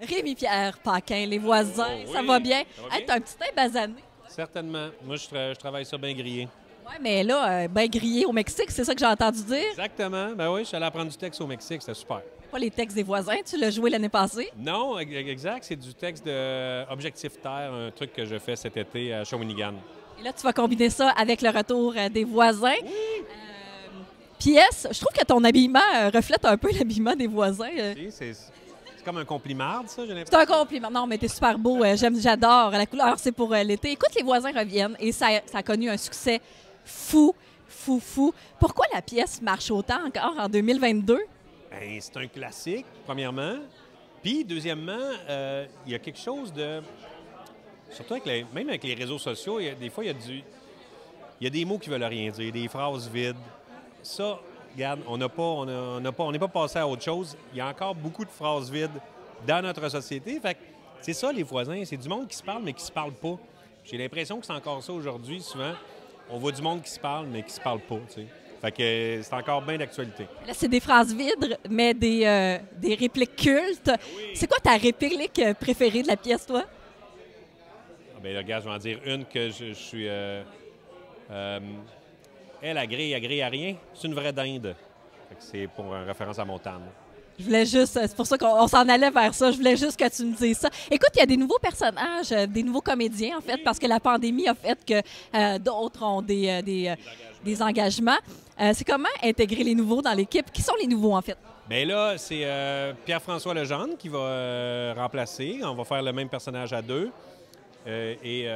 Rémi-Pierre Paquin, les voisins, Oh ça oui, va bien? ça va bien. Hey, t'as un petit teint basané. Certainement. Moi, je travaille ça bien grillé. Oui, mais là, ben grillé au Mexique, c'est ça que j'ai entendu dire. Exactement. Ben oui, je suis allé apprendre du texte au Mexique. C'était super. Pas les textes des voisins, tu l'as joué l'année passée. Non, exact. C'est du texte de Objectif Terre, un truc que je fais cet été à Shawinigan. Et là, tu vas combiner ça avec le retour des voisins. Pièce, je trouve que ton habillement reflète un peu l'habillement des voisins. Tu sais, c'est comme un compliment, ça, j'ai C'est l'impression. un compliment. Non, mais t'es super beau. J'adore. La couleur, c'est pour l'été. Écoute, les voisins reviennent et ça a connu un succès fou, fou, fou. Pourquoi la pièce marche autant encore en 2022? Ben, c'est un classique, premièrement. Puis, deuxièmement, il y a quelque chose de... Surtout même avec les réseaux sociaux, des fois, il y a des mots qui veulent rien dire, des phrases vides. Ça, regarde, on n'est pas passé à autre chose. Il y a encore beaucoup de phrases vides dans notre société. Fait que c'est ça, les voisins. C'est du monde qui se parle, mais qui se parle pas. J'ai l'impression que c'est encore ça aujourd'hui, souvent. On voit du monde qui se parle, mais qui se parle pas, tu sais. Fait que c'est encore bien d'actualité. Là, c'est des phrases vides, mais des répliques cultes. C'est quoi ta réplique préférée de la pièce, toi? Ah, ben, regarde, je vais en dire une que je suis... elle, elle grille à rien. C'est une vraie dinde. Fait que c'est pour référence à Montane. Je voulais juste, c'est pour ça qu'on s'en allait vers ça, je voulais juste que tu me dises ça. Écoute, il y a des nouveaux personnages, des nouveaux comédiens, en fait, parce que la pandémie a fait que d'autres ont des engagements. C'est comment intégrer les nouveaux dans l'équipe? Qui sont les nouveaux, en fait? Bien là, c'est Pierre-François Legendre qui va remplacer. On va faire le même personnage à deux. Et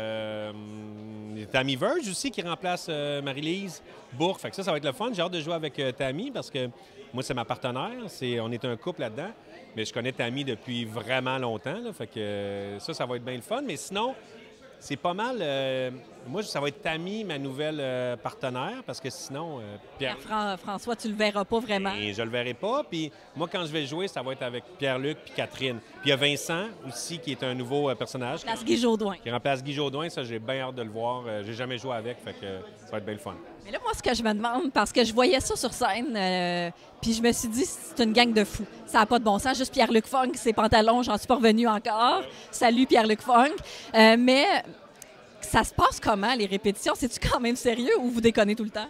Tammy Verge aussi qui remplace Marie-Lise Bourque. Fait que ça va être le fun. J'ai hâte de jouer avec Tammy parce que moi, c'est ma partenaire. On est un couple là-dedans. Mais je connais Tammy depuis vraiment longtemps. Là. Fait que ça va être bien le fun. Mais sinon, c'est pas mal. Moi, ça va être Tammy, ma nouvelle partenaire, parce que sinon, François, tu le verras pas vraiment. Et je le verrai pas. Puis moi, quand je vais jouer, ça va être avec Pierre-Luc puis Catherine. Puis il y a Vincent aussi, qui est un nouveau personnage. Place Guy Jodoin. Qui remplace Guy Jodoin. Ça, j'ai bien hâte de le voir. J'ai jamais joué avec, fait que ça va être bien le fun. Mais là, moi, ce que je me demande, parce que je voyais ça sur scène, puis je me suis dit, c'est une gang de fous. Ça n'a pas de bon sens. Juste Pierre-Luc Funk, ses pantalons, j'en suis pas revenue encore. Salut, Pierre-Luc Funk. Mais ça se passe comment, les répétitions? C'est-tu quand même sérieux ou vous déconnez tout le temps?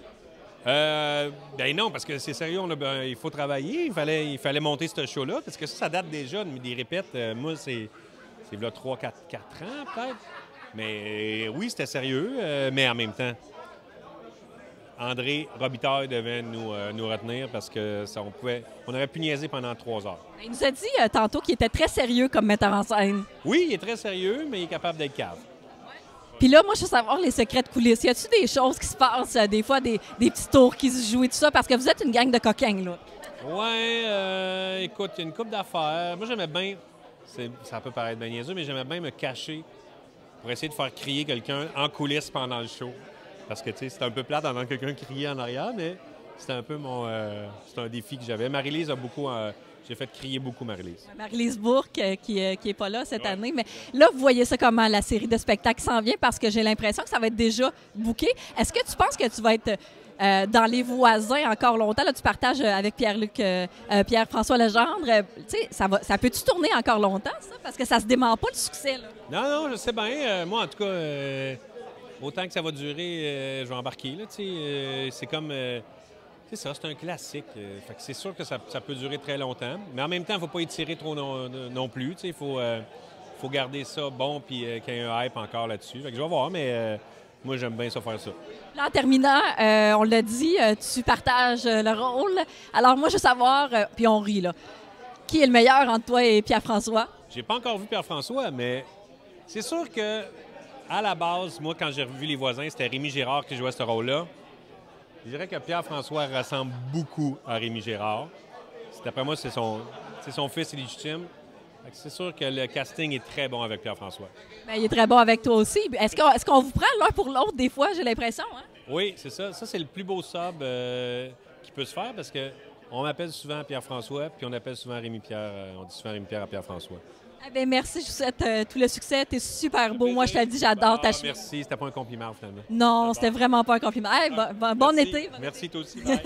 Ben non, parce que c'est sérieux, il faut travailler. Il fallait monter ce show-là, parce que ça date déjà des répètes. Moi, c'est là 3-4 ans, peut-être. Mais oui, c'était sérieux, mais en même temps, André Robitaille devait nous retenir parce que on aurait pu niaiser pendant 3 heures. Il nous a dit tantôt qu'il était très sérieux comme metteur en scène. Oui, il est très sérieux, mais il est capable d'être cave. Puis là, moi, je veux savoir les secrets de coulisses. Y a-t-il des choses qui se passent, des fois, des petits tours qui se jouent et tout ça? Parce que vous êtes une gang de coquins, là. Ouais, écoute, il y a une couple d'affaires. Moi, j'aimais bien, ça peut paraître bien niaiseux, mais j'aimais bien me cacher pour essayer de faire crier quelqu'un en coulisses pendant le show. Parce que, tu sais, c'était un peu plate d'entendre quelqu'un crier en arrière, mais c'était un peu c'est un défi que j'avais. Marie-Lise a beaucoup... j'ai fait crier beaucoup Marie-Lise. Marie-Lise Bourque, qui est pas là cette année. Mais là, vous voyez ça comment, la série de spectacles s'en vient? Parce que j'ai l'impression que ça va être déjà booké. Est-ce que tu penses que tu vas être dans Les Voisins encore longtemps? Là, tu partages avec Pierre-François Legendre. Tu sais, ça peut-tu tourner encore longtemps, ça? Parce que ça se dément pas, le succès, là. Non, je sais bien. Moi, en tout cas, autant que ça va durer, je vais embarquer. Là, c'est comme... c'est ça, c'est un classique. Fait que c'est sûr que ça peut durer très longtemps. Mais en même temps, il ne faut pas étirer trop non plus. Il faut garder ça bon puis qu'il y ait un hype encore là-dessus. Fait que je vais voir, mais moi, j'aime bien ça faire ça. Là, en terminant, on l'a dit, tu partages le rôle. Alors moi, je veux savoir, puis on rit, là, qui est le meilleur entre toi et Pierre-François? J'ai pas encore vu Pierre-François, mais c'est sûr que à la base, moi, quand j'ai revu Les Voisins, c'était Rémi Girard qui jouait ce rôle-là. Je dirais que Pierre-François ressemble beaucoup à Rémi Girard. D'après moi, c'est son fils illégitime. C'est sûr que le casting est très bon avec Pierre-François. Bien, il est très bon avec toi aussi. Est-ce qu'on vous prend l'un pour l'autre des fois, j'ai l'impression? Hein? Oui, c'est ça. Ça, c'est le plus beau sub qui peut se faire parce qu'on m'appelle souvent Pierre-François, puis on appelle souvent Rémi-Pierre. On dit souvent Rémi-Pierre à Pierre-François. Eh bien, merci, je vous souhaite tout le succès. T'es super beau. Moi, je te le dis, j'adore ta chemise. Merci, c'était pas un compliment finalement. Non, c'était vraiment pas un compliment. Hey, bon été. Merci toi aussi. Bye.